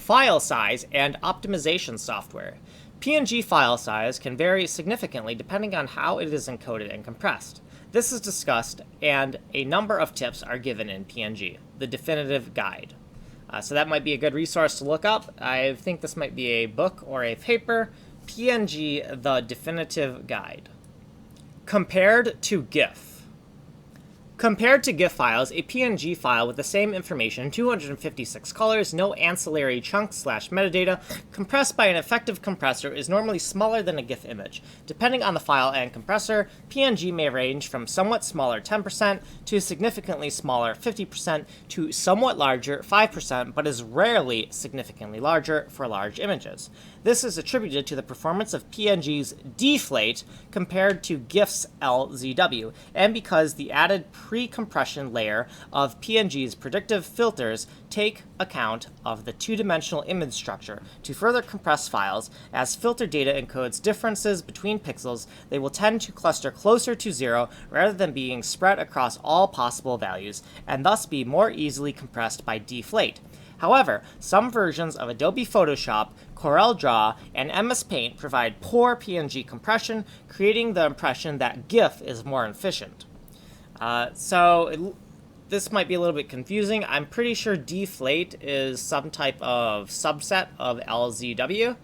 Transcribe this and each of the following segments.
File size and optimization software. PNG file size can vary significantly depending on how it is encoded and compressed. This is discussed, and a number of tips are given in PNG, the definitive guide. So that might be a good resource to look up. I think this might be a book or a paper. PNG, the definitive guide. Compared to GIF. Compared to GIF files, a PNG file with the same information, 256 colors, no ancillary chunks/metadata, compressed by an effective compressor is normally smaller than a GIF image. Depending on the file and compressor, PNG may range from somewhat smaller 10% to significantly smaller 50% to somewhat larger 5%, but is rarely significantly larger for large images. This is attributed to the performance of PNG's deflate compared to GIF's LZW, and because the added pre-compression layer of PNG's predictive filters take account of the two-dimensional image structure to further compress files. As filter data encodes differences between pixels, they will tend to cluster closer to zero rather than being spread across all possible values, and thus be more easily compressed by deflate. However, some versions of Adobe Photoshop, CorelDRAW, and MS Paint provide poor PNG compression, creating the impression that GIF is more efficient. This might be a little bit confusing. I'm pretty sure deflate is some type of subset of LZW,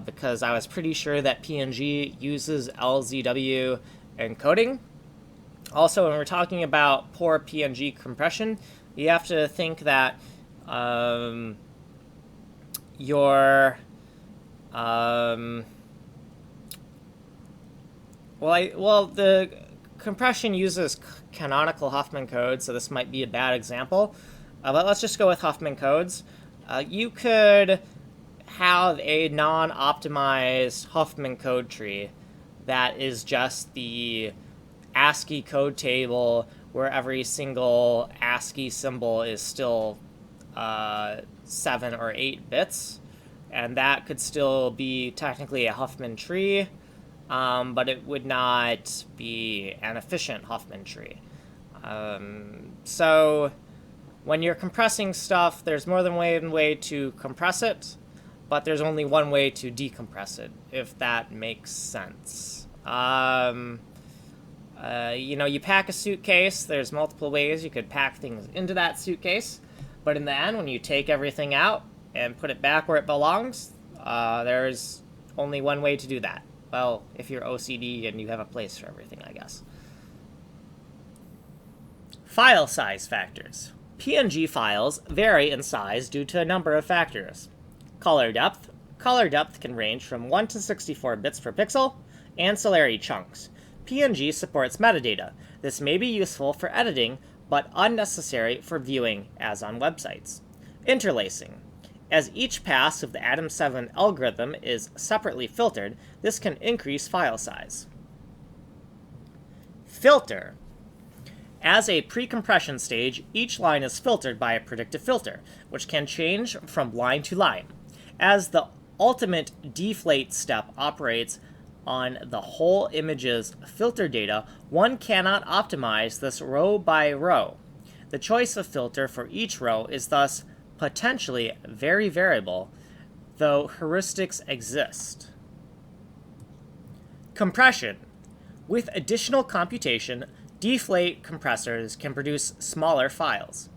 because I was pretty sure that PNG uses LZW encoding. Also, when we're talking about poor PNG compression, you have to think that the compression uses canonical Huffman code, so this might be a bad example. But let's just go with Huffman codes. You could have a non-optimized Huffman code tree that is just the ASCII code table where every single ASCII symbol is still 7 or 8 bits, and that could still be technically a Huffman tree, but it would not be an efficient Huffman tree. So when you're compressing stuff, there's more than one way to compress it, but there's only one way to decompress it, if that makes sense. You pack a suitcase, there's multiple ways you could pack things into that suitcase. But in the end, when you take everything out and put it back where it belongs, there's only one way to do that. Well, if you're OCD and you have a place for everything, I guess. File size factors. PNG files vary in size due to a number of factors. Color depth. Color depth can range from 1 to 64 bits per pixel. Ancillary chunks. PNG supports metadata. This may be useful for editing, but unnecessary for viewing, as on websites. Interlacing. As each pass of the ADAM7 algorithm is separately filtered, this can increase file size. Filter. As a pre-compression stage, each line is filtered by a predictive filter, which can change from line to line. As the ultimate deflate step operates on the whole image's filter data, one cannot optimize this row by row. The choice of filter for each row is thus potentially very variable, though heuristics exist. Compression. With additional computation, deflate compressors can produce smaller files.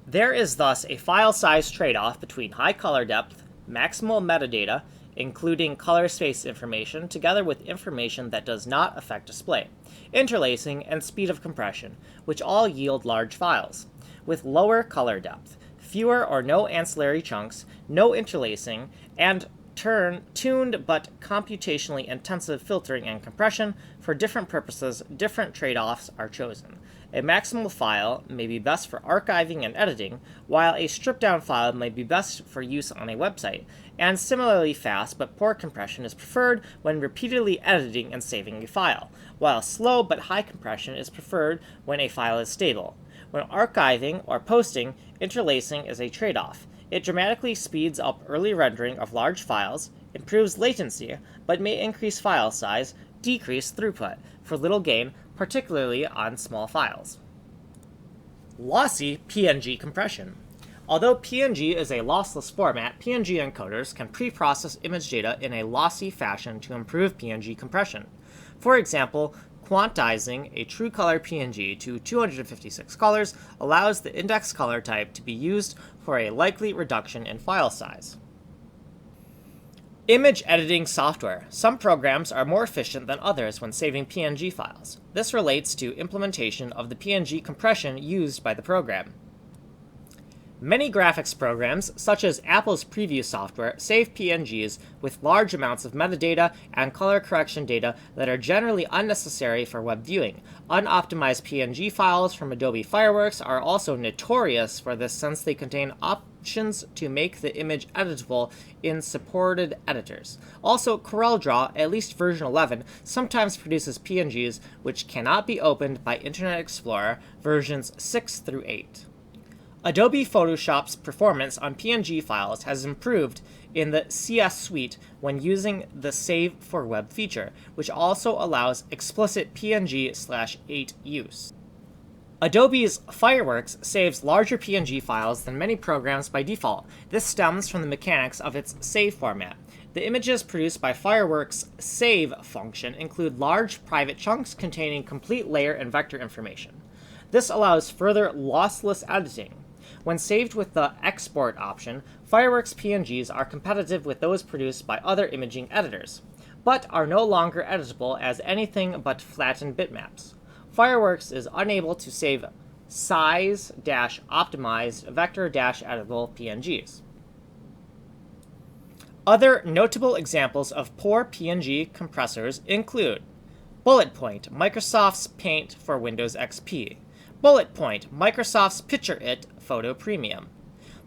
There is thus a file size trade-off between high color depth, maximal metadata, including color space information, together with information that does not affect display, interlacing, and speed of compression, which all yield large files. With lower color depth, fewer or no ancillary chunks, no interlacing, and tuned but computationally intensive filtering and compression, for different purposes, different trade-offs are chosen. A maximal file may be best for archiving and editing, while a stripped-down file may be best for use on a website, and similarly fast but poor compression is preferred when repeatedly editing and saving a file, while slow but high compression is preferred when a file is stable. When archiving or posting, interlacing is a trade-off. It dramatically speeds up early rendering of large files, improves latency, but may increase file size, decrease throughput, for little gain, particularly on small files. Lossy PNG compression. Although PNG is a lossless format, PNG encoders can pre-process image data in a lossy fashion to improve PNG compression. For example, quantizing a true color PNG to 256 colors allows the index color type to be used for a likely reduction in file size. Image editing software. Some programs are more efficient than others when saving PNG files. This relates to implementation of the PNG compression used by the program. Many graphics programs, such as Apple's Preview software, save PNGs with large amounts of metadata and color correction data that are generally unnecessary for web viewing. Unoptimized PNG files from Adobe Fireworks are also notorious for this since they contain options to make the image editable in supported editors. Also, CorelDRAW, at least version 11, sometimes produces PNGs which cannot be opened by Internet Explorer versions 6 through 8. Adobe Photoshop's performance on PNG files has improved in the CS suite when using the Save for Web feature, which also allows explicit PNG/8 use. Adobe's Fireworks saves larger PNG files than many programs by default. This stems from the mechanics of its save format. The images produced by Fireworks' save function include large private chunks containing complete layer and vector information. This allows further lossless editing. When saved with the export option, Fireworks PNGs are competitive with those produced by other imaging editors, but are no longer editable as anything but flattened bitmaps. Fireworks is unable to save size-optimized vector-editable PNGs. Other notable examples of poor PNG compressors include BulletPoint, Microsoft's Paint for Windows XP, BulletPoint, Microsoft's PictureIt Photo Premium.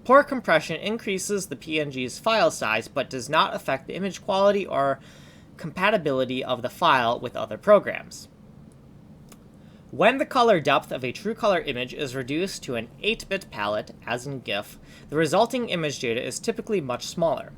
Poor compression increases the PNG's file size but does not affect the image quality or compatibility of the file with other programs. When the color depth of a true color image is reduced to an 8-bit palette, as in GIF, the resulting image data is typically much smaller.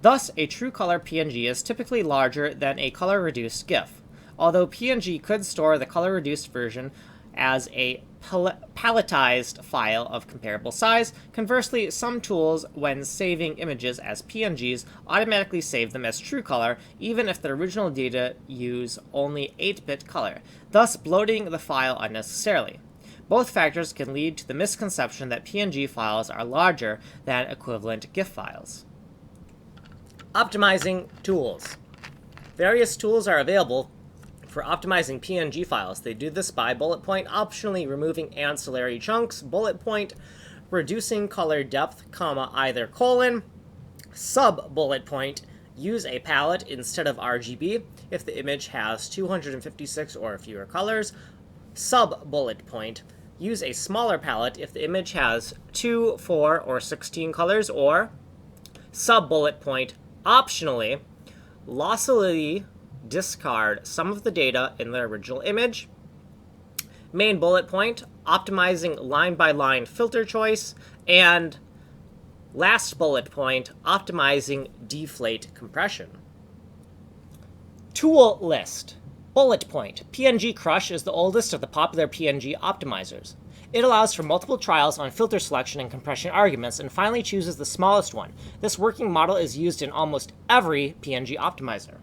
Thus, a true color PNG is typically larger than a color-reduced GIF. Although PNG could store the color-reduced version as a palletized file of comparable size. Conversely, some tools, when saving images as PNGs, automatically save them as true color, even if the original data use only 8-bit color, thus bloating the file unnecessarily. Both factors can lead to the misconception that PNG files are larger than equivalent GIF files. Optimizing tools. Various tools are available for optimizing PNG files. They do this by BulletPoint optionally removing ancillary chunks, BulletPoint reducing color depth, either : sub-BulletPoint use a palette instead of RGB if the image has 256 or fewer colors, sub-BulletPoint use a smaller palette if the image has 2, 4, or 16 colors, or sub-BulletPoint optionally lossily discard some of the data in the original image. Main bullet point, optimizing line-by-line filter choice, and last bullet point, optimizing deflate compression. Tool list. Bullet point. PNG Crush is the oldest of the popular PNG optimizers. It allows for multiple trials on filter selection and compression arguments and finally chooses the smallest one. This working model is used in almost every PNG optimizer.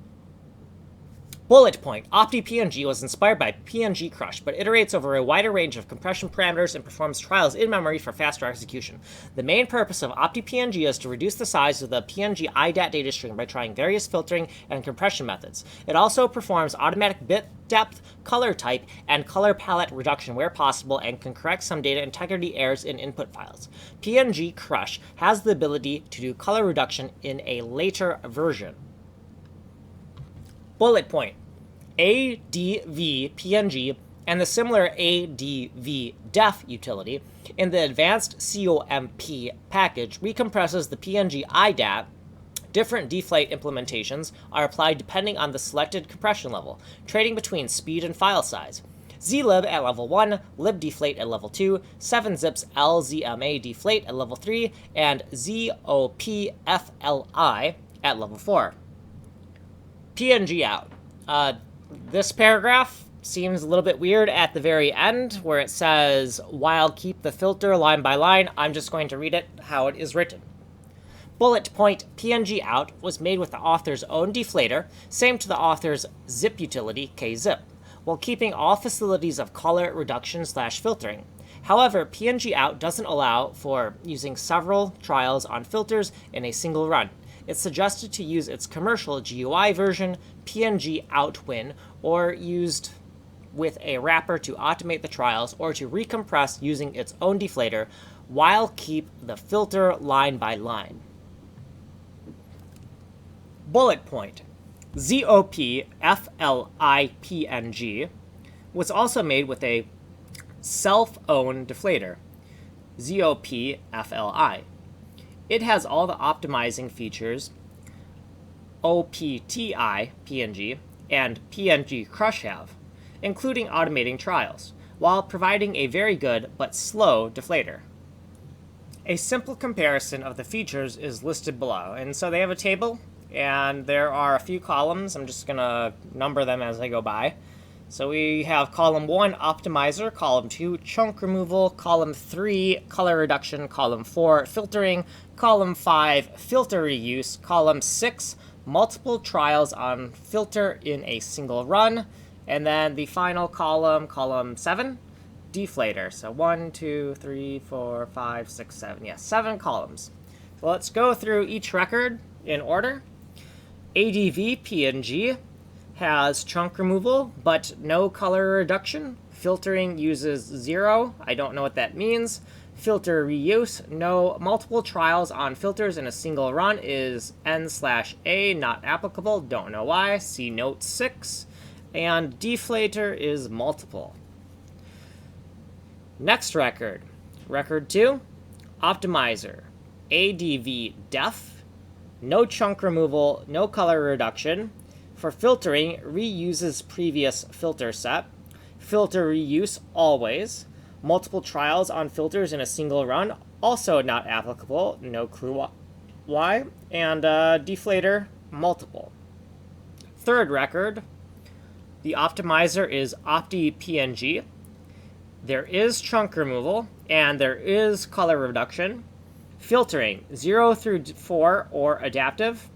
BulletPoint. OptiPNG was inspired by PNG Crush, but iterates over a wider range of compression parameters and performs trials in memory for faster execution. The main purpose of OptiPNG is to reduce the size of the PNG IDAT data stream by trying various filtering and compression methods. It also performs automatic bit depth, color type, and color palette reduction where possible and can correct some data integrity errors in input files. PNG Crush has the ability to do color reduction in a later version. BulletPoint. ADV PNG and the similar ADV def utility in the advanced COMP package recompresses the PNG IDAT. Different deflate implementations are applied depending on the selected compression level, trading between speed and file size. zlib at level 1, libdeflate at level 2, 7zips LZMA deflate at level 3, and ZOPFLI at level 4. PNG out. This paragraph seems a little bit weird at the very end where it says, while keep the filter line by line. I'm just going to read it how it is written. Bullet point PNG out was made with the author's own deflator, same to the author's zip utility, kzip, while keeping all facilities of color reduction/filtering. However, PNG out doesn't allow for using several trials on filters in a single run. It's suggested to use its commercial GUI version, PNG out win, or used with a wrapper to automate the trials or to recompress using its own deflator while keep the filter line by line. Bullet point. ZOP FLI PNG was also made with a self-owned deflator, ZOP FLI. It has all the optimizing features OPTI PNG and PNG Crush have, including automating trials, while providing a very good but slow deflator. A simple comparison of the features is listed below, and so they have a table, and there are a few columns. I'm just going to number them as I go by. So we have column 1, optimizer, column 2, chunk removal, column 3, color reduction, column 4, filtering, column 5, filter reuse, column 6, multiple trials on filter in a single run, and then the final column, column 7, deflator. So 1, 2, 3, 4, 5, 6, 7. Yes, 7 columns. So let's go through each record in order. ADV PNG has chunk removal, but no color reduction. Filtering uses 0. I don't know what that means. Filter reuse, no. Multiple trials on filters in a single run is N/A, not applicable. Don't know why. See note 6. And deflator is multiple. Next record. Record 2, optimizer. ADV def. No chunk removal, no color reduction. For filtering, reuses previous filter set. Filter reuse, always. Multiple trials on filters in a single run, also not applicable. No clue why. And deflator, multiple. Third record, the optimizer is OptiPNG. There is chunk removal, and there is color reduction. Filtering, 0 through 4 or adaptive.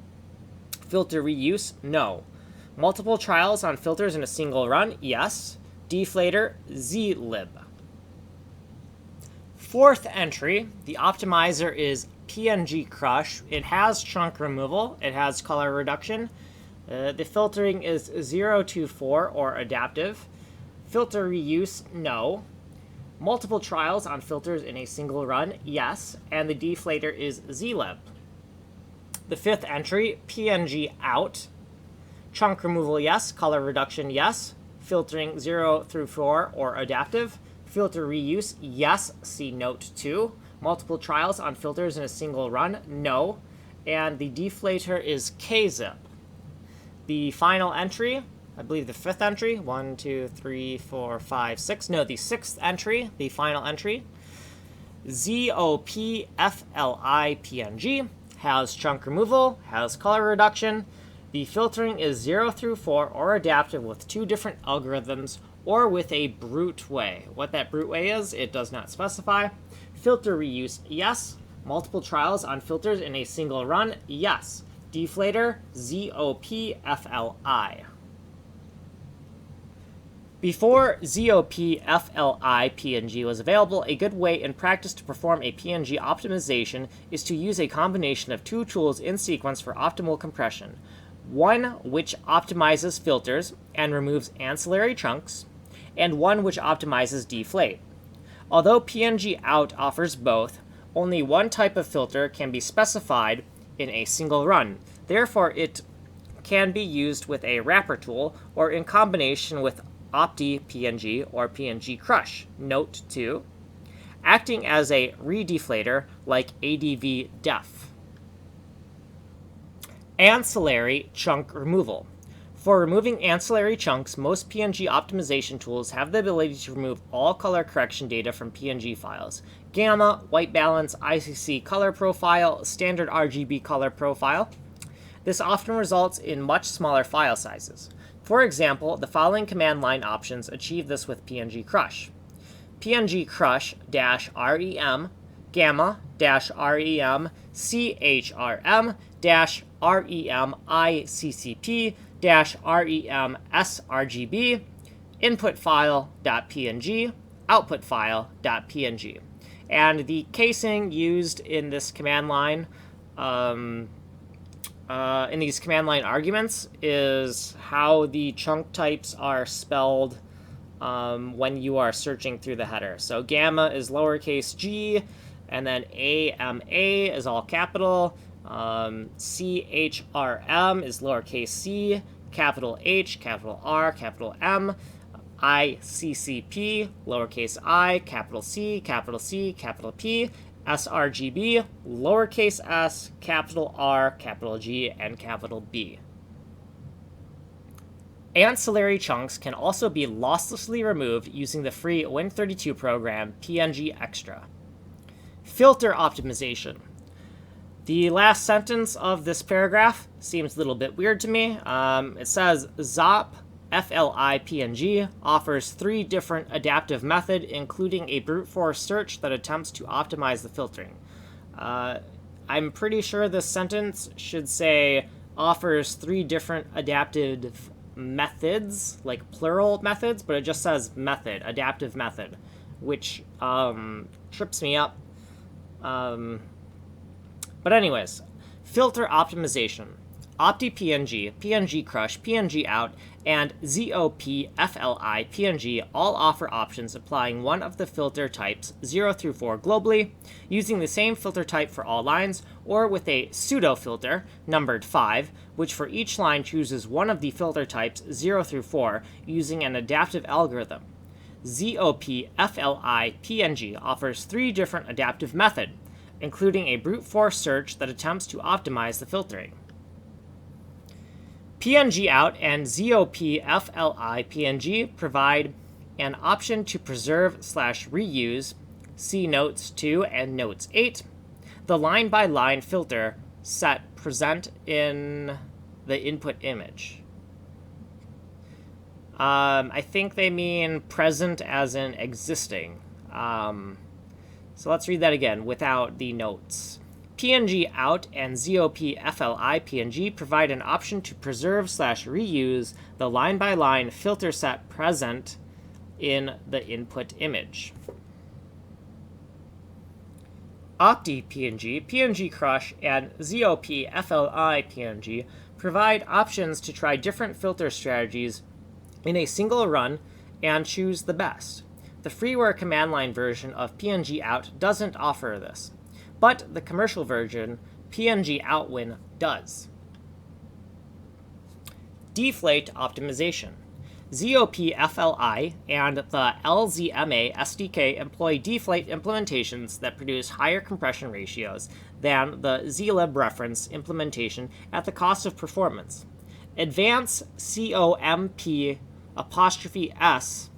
Filter reuse, no. Multiple trials on filters in a single run, yes. Deflator, zlib. Fourth entry, the optimizer is PNG Crush. It has chunk removal, it has color reduction. The filtering is 0 to 4 or adaptive. Filter reuse, no. Multiple trials on filters in a single run, yes, and the deflator is zlib. The fifth entry, PNG out. Chunk removal, yes. Color reduction, yes. Filtering 0 through 4 or adaptive. Filter reuse, yes. See note 2. Multiple trials on filters in a single run, no. And the deflator is kzip. The final entry, I believe the fifth entry, 1, 2, 3, 4, 5, 6. No, the sixth entry, the final entry. ZOP FLI PNG has chunk removal, has color reduction. The filtering is 0 through 4 or adaptive with 2 different algorithms or with a brute way. What that brute way is, it does not specify. Filter reuse, yes. Multiple trials on filters in a single run, yes. Deflator, ZOP FLI. Before ZOP FLI PNG was available, a good way in practice to perform a PNG optimization is to use a combination of 2 tools in sequence for optimal compression. One which optimizes filters and removes ancillary chunks, and one which optimizes deflate. Although PNG out offers both, only one type of filter can be specified in a single run. Therefore, it can be used with a wrapper tool or in combination with OptiPNG or PNG Crush. Note 2. Acting as a redeflator like ADV def. Ancillary chunk removal. For removing ancillary chunks, most PNG optimization tools have the ability to remove all color correction data from PNG files. Gamma, white balance, ICC color profile, standard RGB color profile. This often results in much smaller file sizes. For example, the following command line options achieve this with PNG Crush. PNG Crush-REM, Gamma-REM, CHRM-REM ICCP-REM sRGB, input file.png, output file.png. And the casing used in this command line, in these command line arguments, is how the chunk types are spelled when you are searching through the header. So gamma is lowercase g, and then AMA is all capital. CHRM is lowercase c, capital H, capital R, capital M. ICCP, lowercase I, capital C, capital P. sRGB, lowercase s, capital R, capital G, and capital B. Ancillary chunks can also be losslessly removed using the free Win32 program PNG Extra. Filter optimization. The last sentence of this paragraph seems a little bit weird to me. It says ZOP FLI PNG offers 3 different adaptive methods, including a brute force search that attempts to optimize the filtering. I'm pretty sure this sentence should say offers 3 different adaptive methods, like plural methods, but it just says method, adaptive method, which trips me up. But anyways, filter optimization. OptiPNG, PNG Crush, PNG Out, and ZOP FLI PNG all offer options applying one of the filter types 0 through 4 globally, using the same filter type for all lines, or with a pseudo filter, numbered 5, which for each line chooses one of the filter types 0 through 4 using an adaptive algorithm. ZOP FLI PNG offers 3 different adaptive methods, including a brute force search that attempts to optimize the filtering. PNG Out and ZOP FLI PNG provide an option to preserve/reuse, see Notes 2 and Notes 8, the line-by-line filter set present in the input image. I think they mean present as in existing. So let's read that again without the notes. PNG Out and ZOP FLI PNG provide an option to preserve/reuse the line-by-line filter set present in the input image. OptiPNG, PNG Crush, and ZOP FLI PNG provide options to try different filter strategies in a single run and choose the best. The freeware command line version of PNG Out doesn't offer this, but the commercial version, PNG Outwin, does. Deflate optimization. ZOP FLI and the LZMA SDK employ deflate implementations that produce higher compression ratios than the zlib reference implementation at the cost of performance. Advance COMP apostrophe S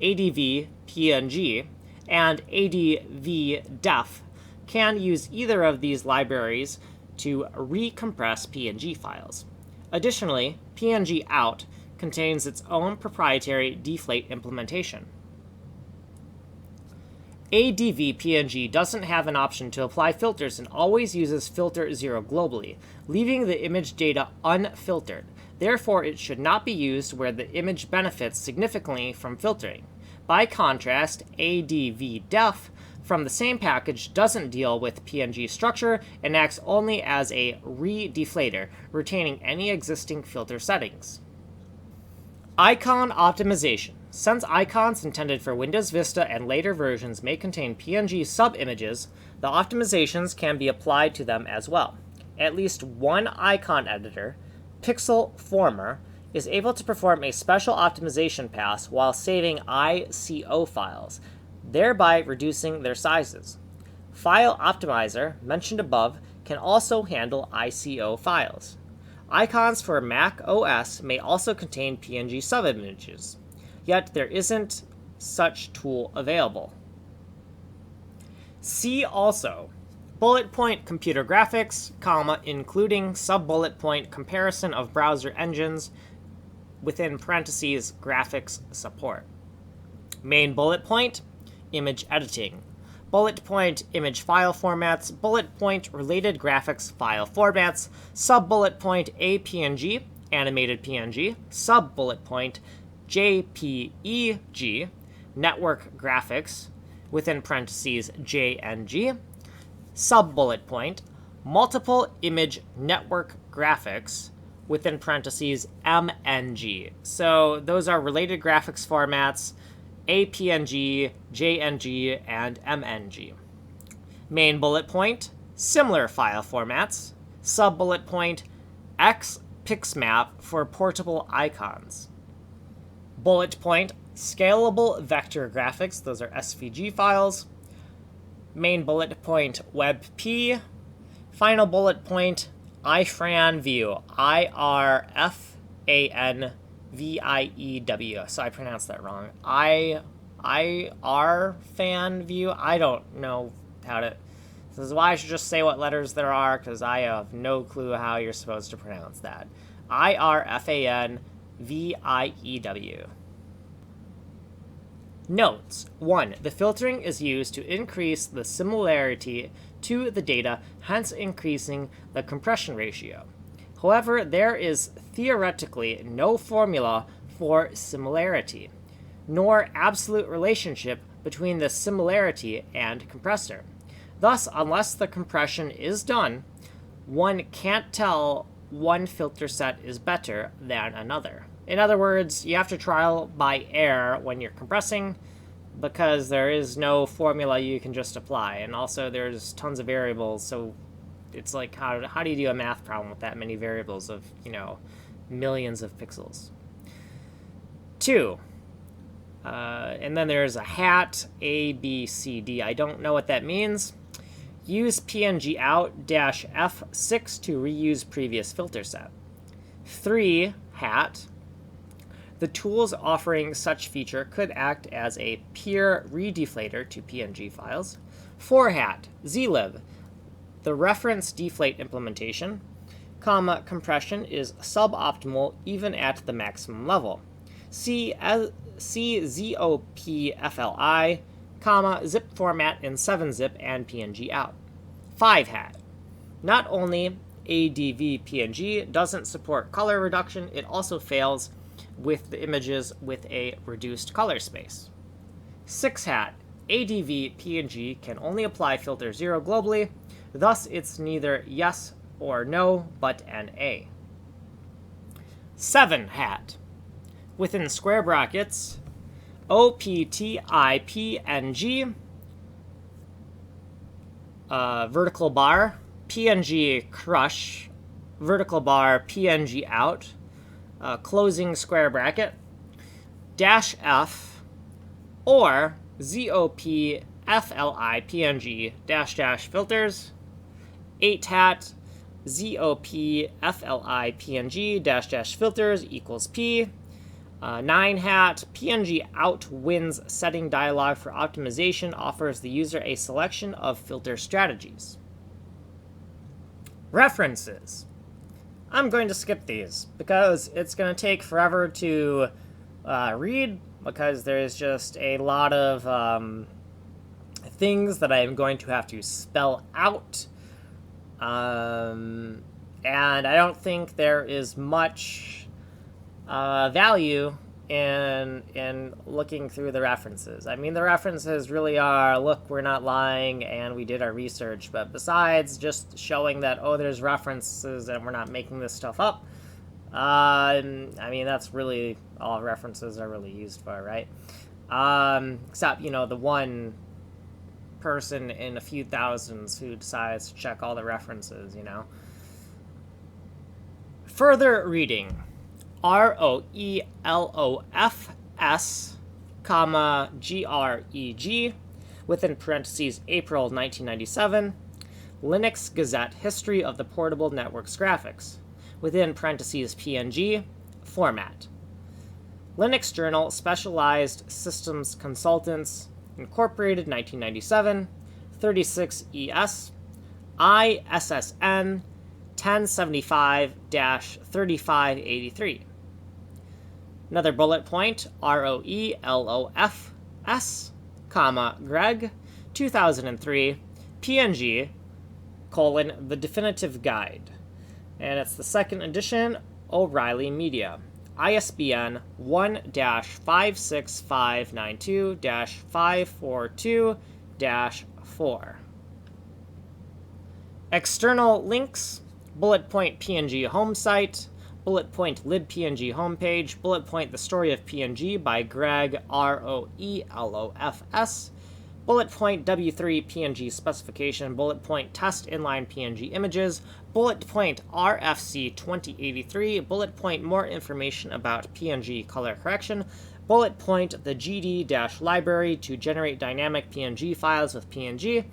ADV PNG and ADV def can use either of these libraries to recompress PNG files. Additionally, PNG Out contains its own proprietary deflate implementation. ADV PNG doesn't have an option to apply filters and always uses filter 0 globally, leaving the image data unfiltered. Therefore, it should not be used where the image benefits significantly from filtering. By contrast, ADV def from the same package doesn't deal with PNG structure and acts only as a re-deflator, retaining any existing filter settings. Icon optimization. Since icons intended for Windows Vista and later versions may contain PNG sub-images, the optimizations can be applied to them as well. At least one icon editor, Pixel Former, is able to perform a special optimization pass while saving ICO files, thereby reducing their sizes. File Optimizer, mentioned above, can also handle ICO files. Icons for Mac OS may also contain PNG subimages, yet there isn't such tool available. See also bullet point computer graphics, including sub-bullet point comparison of browser engines, within parentheses graphics support. Main bullet point, image editing. Bullet point, image file formats. Bullet point, related graphics file formats. Sub-bullet point, APNG, animated PNG. Sub-bullet point, JPEG, network graphics, within parentheses JNG. Sub-bullet point, multiple image network graphics, within parentheses MNG. So those are related graphics formats, APNG, JNG, and MNG. Main bullet point, similar file formats. Sub-bullet point, XPixMap for portable icons. Bullet point, scalable vector graphics. Those are SVG files. Main bullet point, WebP. Final bullet point, ifran view. IRFANVIEW. So I pronounced that wrong. IR fan view. I don't know how to. This is why I should just say what letters there are, because I have no clue how you're supposed to pronounce that. IRFANVIEW. Notes. 1. The filtering is used to increase the similarity to the data, hence increasing the compression ratio. However, there is theoretically no formula for similarity, nor absolute relationship between the similarity and compressor. Thus, unless the compression is done, one can't tell one filter set is better than another. In other words, you have to trial by error when you're compressing, because there is no formula you can just apply. And also there's tons of variables, so it's like, how do you do a math problem with that many variables of, millions of pixels? 2. And then there's a hat, A, B, C, D. I don't know what that means. Use PNG out -F6 to reuse previous filter set. 3. Hat. The tools offering such feature could act as a peer redeflator to PNG files. 4. Hat. zlib. The reference deflate implementation, compression is suboptimal even at the maximum level. See ZOPFLI, zip format in 7-zip and PNG out. 5. Hat. Not only ADV PNG doesn't support color reduction, it also fails with the images with a reduced color space. 6. Hat. ADV PNG can only apply filter 0 globally, thus it's neither yes or no, but an A. 7. Hat. Within square brackets, OPTIPNG, vertical bar, PNG crush, vertical bar, PNG out, closing square bracket, -F, or ZOPFLI PNG -- filters. 8. Hat. ZOPFLI PNG -- filters equals P. 9. Hat. PNG out wins setting dialog for optimization offers the user a selection of filter strategies. References. I'm going to skip these because it's going to take forever to read, because there's just a lot of things that I'm going to have to spell out. And I don't think there is much value in looking through the references. I mean, the references really are, look, we're not lying and we did our research, but besides just showing that, oh, there's references and we're not making this stuff up, I mean, that's really all references are really used for, right? Except, the one person in a few thousands who decides to check all the references, Further reading. ROELOFS, GREG, within parentheses April 1997, Linux Gazette History of the Portable Networks Graphics, within parentheses PNG, format. Linux Journal Specialized Systems Consultants, Incorporated 1997, 36 ES, ISSN 1075-3583. Another bullet point, ROELOFS, comma, Greg, 2003, PNG, colon, The Definitive Guide. And it's the second edition, O'Reilly Media. ISBN 1-56592-542-4. External links, bullet point PNG home site, bullet point libpng homepage, bullet point The Story of PNG by Greg, ROELOFS, bullet point W3 PNG specification, bullet point test inline PNG images, bullet point RFC 2083, bullet point more information about PNG color correction, bullet point the GD-library to generate dynamic PNG files with PNG,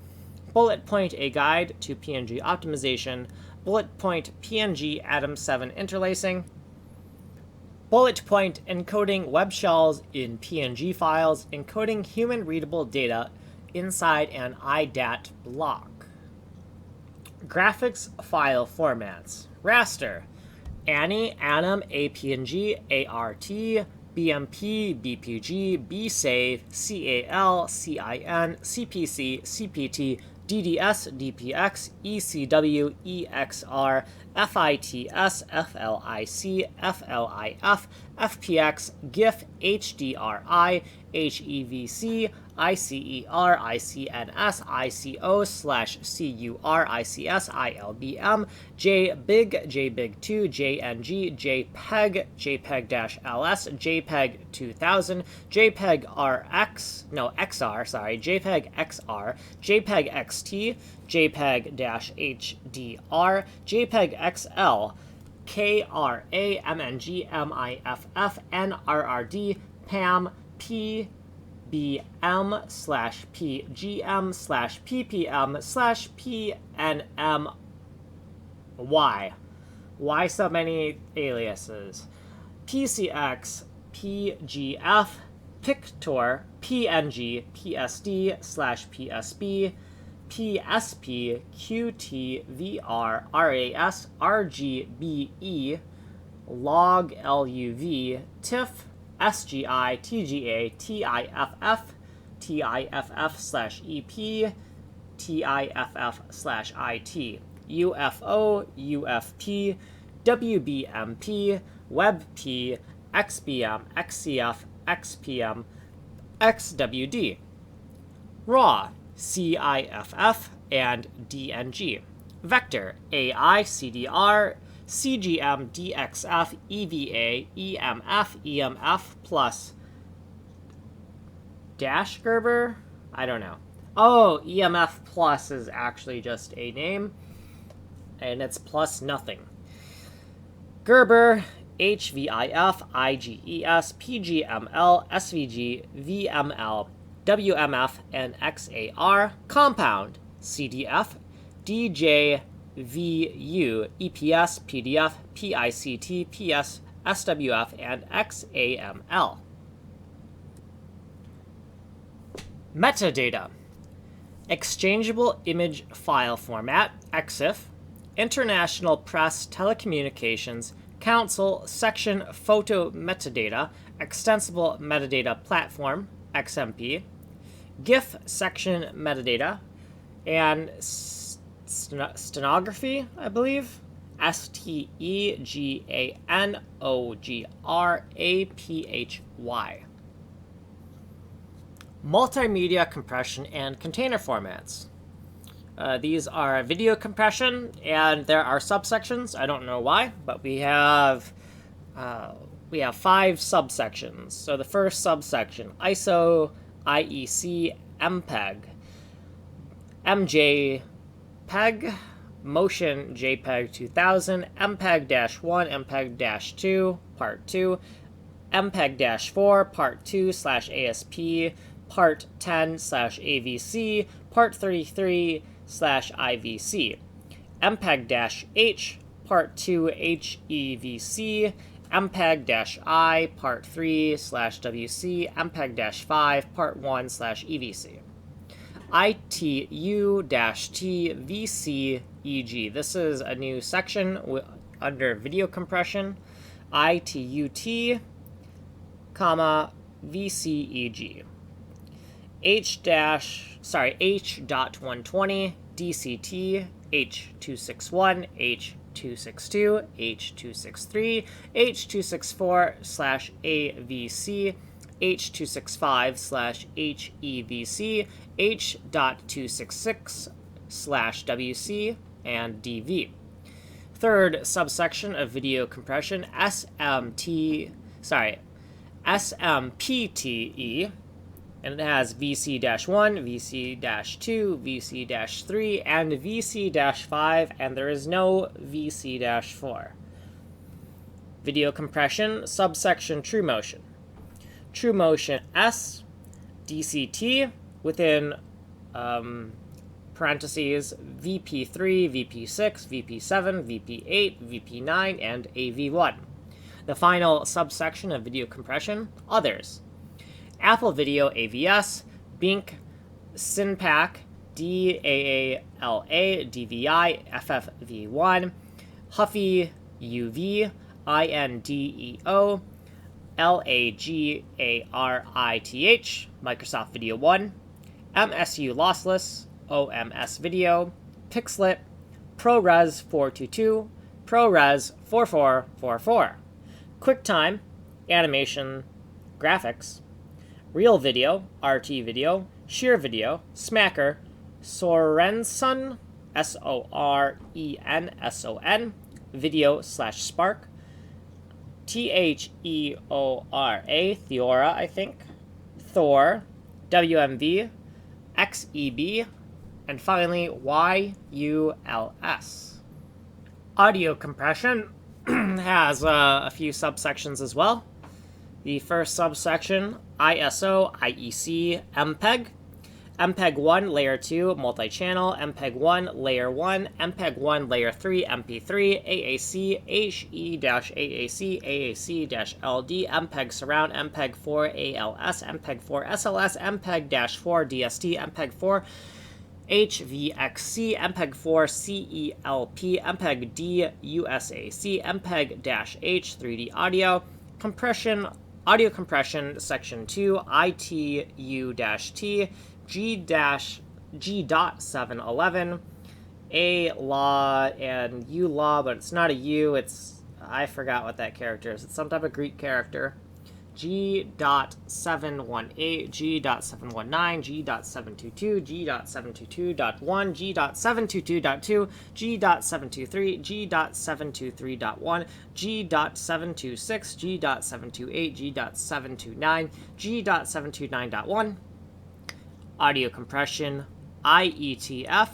bullet point a guide to PNG optimization, bullet point PNG Atom 7 interlacing, bullet point encoding web shells in PNG files, encoding human-readable data inside an IDAT block. Graphics file formats. Raster. ANI, ANIM, APNG, ART, BMP, BPG, BSAVE, CAL, CIN, CPC, CPT, DDS, DPX, ECW, EXR, FITS, FLIC, FLIF, FPX, GIF, HDRI, HEVC, ICER, ICNS, ICO/CUR, ICS, ILBM, JBIG, JBIG2, JNG, JPEG, JPEG-LS, JPEG 2000, JPEG XR, JPEG XR, JPEG XT, JPEG-HDR, JPEG XL, KRA, MNG, MIFF, NRRD, PAM, PBM/PGM/PPM/PNM. Why so many aliases? PCX, PGF, Pictor, PNG, PSD/PSB, PSP, QT, RAS, RGBE, log LUV, TIFF, SGI, TGA, TIFF, TIFF/EP, TIFF/IT, UFO, UFP, WBMP, WebP, XBM, XCF, XPM, XWD. RAW, CIFF, and DNG. Vector, AI, CDR, CGM, DXF, EVA, EMF, EMF, plus dash Gerber? I don't know. Oh, EMF plus is actually just a name, and it's plus nothing. Gerber, HVIF, IGES, PGML, SVG, VML, WMF, and XAR. Compound, CDF, DJ, VU, EPS, PDF, PICT, PS, SWF, and XAML. Metadata. Exchangeable Image File Format, EXIF, International Press Telecommunications Council Section Photo Metadata, Extensible Metadata Platform, XMP, GIF Section Metadata, and stenography, I believe. STEGANOGRAPHY. Multimedia compression and container formats. These are video compression, and there are subsections. I don't know why, but we have 5 subsections. So the first subsection, ISO, IEC, MPEG, MJPEG, Motion JPEG 2000, MPEG-1, MPEG-2, Part 2, MPEG-4, Part 2/ASP, Part 10/AVC, Part 33/IVC, MPEG-H, Part 2 HEVC, MPEG-I, Part 3/WC, MPEG-5, Part 1/EVC. ITU-T VCEG. This is a new section under video compression. ITU-T comma, VCEG. H.120, DCT, H261, H262, H263, H264/AVC, H265/HEVC, H.266/WC, and DV. Third subsection of video compression, SMPTE, and it has VC-1, VC-2, VC-3, and VC-5, and there is no VC-4. Video compression, subsection true motion. True motion S, DCT, within parentheses, VP3, VP6, VP7, VP8, VP9, and AV1. The final subsection of video compression, others. Apple Video AVS, Bink, Synpack, DAALA, DVI, FFV1, Huffy UV, INDEO, LAGARITH, Microsoft Video 1, MSU Lossless, OMS Video, Pixlet, ProRes 422, ProRes 4444, QuickTime, Animation, Graphics, Real Video, RT Video, Sheer Video, Smacker, Sorenson, SORENSON, Video/Spark, THEORA, Theora, I think, Thor, WMV, XEB, and finally YULS. Audio compression has a few subsections as well. The first subsection, ISO, IEC, MPEG, MPEG-1 Layer 2 multi-channel, MPEG-1 Layer 1, MPEG-1 Layer 3 MP3, AAC, HE-AAC, AAC-LD, MPEG Surround, MPEG-4 ALS, MPEG-4 SLS, MPEG-4 DST, MPEG-4 HVXC, MPEG-4 CELP, MPEG-D USAC, MPEG-H 3D audio, compression, audio compression, section 2, ITU-T, G.711, A law and U law, but it's not a U, it's, I forgot what that character is. It's some type of Greek character. G.718, G.719, G.722, G.722.1, G.722.2, G.723, G.723.1, G.726, G.728, G.729, G.729.1, audio compression, IETF,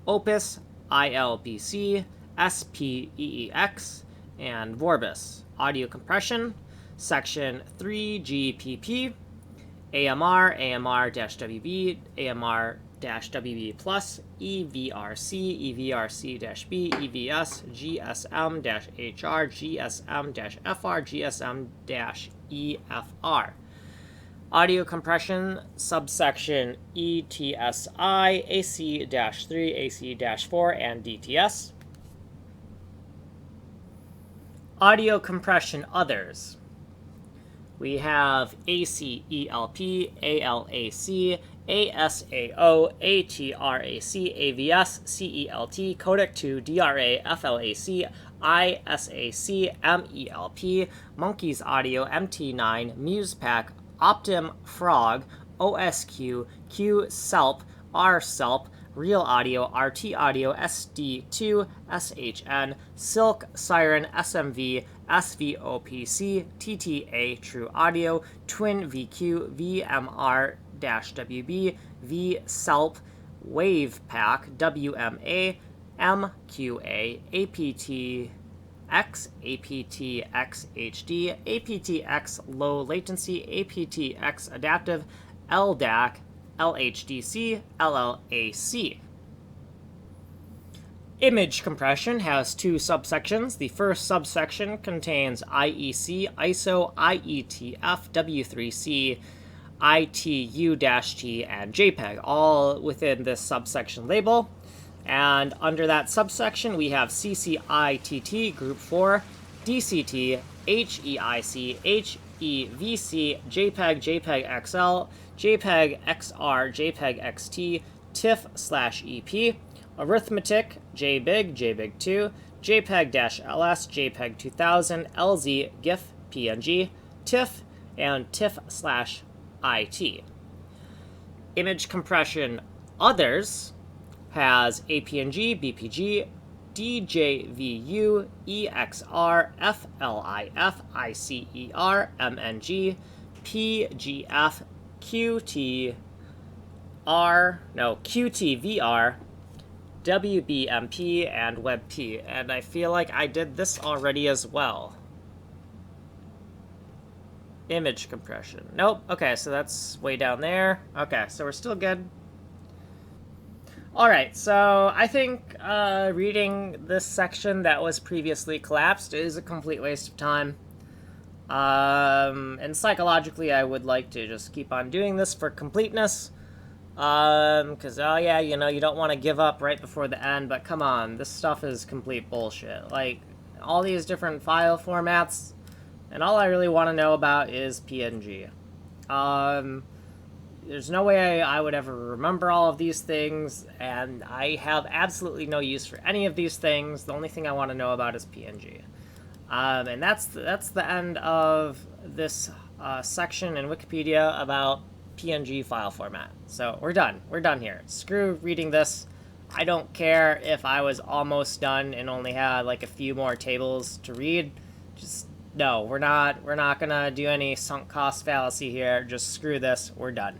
Opus, ILBC, SPEEX, and Vorbis. Audio compression, section 3GPP, AMR, AMR-WB, AMR-WB+, EVRC, EVRC-B, EVS, GSM-HR, GSM-FR, GSM-EFR. Audio compression, subsection ETSI, AC-3, AC-4, and DTS. Audio compression others. We have ACELP, ALAC, ASAO, ATRAC, AVS, CELT, Codec 2, DRA, FLAC, ISAC, MELP, Monkeys Audio, MT9, MusePack, Optim Frog, OSQ, QSELP, RSELP, Real Audio, RT Audio, SD2, SHN, Silk, Siren, SMV, SVOPC, TTA, True Audio, Twin VQ, VMR-WB, VSELP, WavePack, WMA, MQA, APTX, APTX HD, APTX Low Latency, APTX Adaptive, LDAC, LHDC, LLAC. Image compression has two subsections. The first subsection contains IEC, ISO, IETF, W3C, ITU-T, and JPEG, all within this subsection label. And under that subsection, we have CCITT, Group 4, DCT, HEIC, VC, JPEG, JPEG XL, JPEG XR, JPEG XT, TIFF/EP, arithmetic, JBIG, JBIG2, JPEG-LS, JPEG 2000, LZ, GIF, PNG, TIFF, and TIFF/IT. Image compression others has APNG, BPG, DJVU, EXR, FLIF, ICER, MNG, PGF, QTVR, WBMP, and WebP. And I feel like I did this already as well. Image compression. Nope. Okay, so that's way down there. Okay, so we're still good. Alright, so I think reading this section that was previously collapsed is a complete waste of time. And psychologically, I would like to just keep on doing this for completeness. Because, oh yeah, you know, you don't want to give up right before the end, but come on, this stuff is complete bullshit. Like, all these different file formats, and all I really want to know about is PNG. There's no way I would ever remember all of these things, and I have absolutely no use for any of these things. The only thing I want to know about is PNG. And that's the end of this section in Wikipedia about PNG file format. So we're done. We're done here. Screw reading this. I don't care if I was almost done and only had like a few more tables to read. Just no, we're not gonna do any sunk cost fallacy here. Just screw this. We're done.